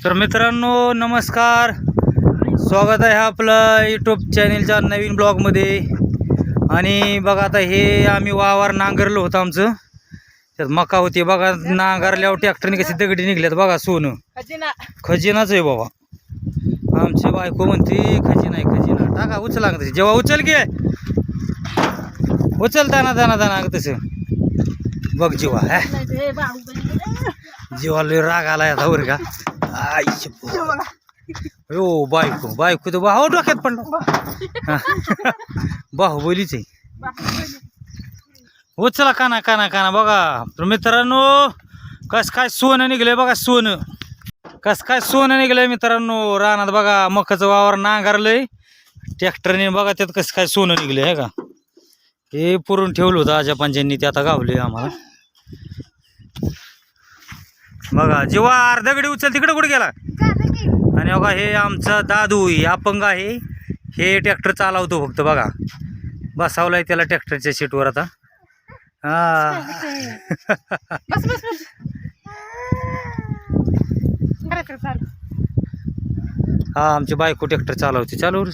तर मित्रांनो नमस्कार, स्वागत आहे आपलं यूट्यूब चॅनलच्या नवीन ब्लॉगमध्ये. आणि बघा आता हे आम्ही वावर नांगरलं होतं आमचं, त्यात मका होती बघा. नांगरल्यावर ट्रॅक्टरने कशी दगडी निघल्यात बघा. सोनं खजिनाच आहे बाबा. आमची बायको म्हणते खजिना आहे खजिना. टाका उचला तशी जेव्हा उचल घे उचल दाना दाना दाना तसं बघ जीवा. जीवाला राग आला आता बरं का. हो बायको बायको तर भाऊ डोक्यात पडला. बाहुबलीच आहे. उचला काना काना काना बघा. तर मित्रांनो कस काय सोनं निघलंय बघा. सोनं कस काय सोनं निघलंय मित्रांनो. रानात बघा मकाचं वावर नांगरलंय ट्रॅक्टरने. बघा त्यात कसं काय सोनं निघलंय आहे का. हे पुरून ठेवलं होतं आजा पंजांनी, ते आता गावले आम्हाला बघा. जेव्हा दगडी उचल तिकडे कुठे गेला. आणि बघा हे आमचा दादू अपंग आहे. हे ट्रॅक्टर चालवतो फक्त बघा. बसावलाय त्याला ट्रॅक्टरच्या सीटवर आता. हा हा आमची बायको ट्रॅक्टर चालवते. चालू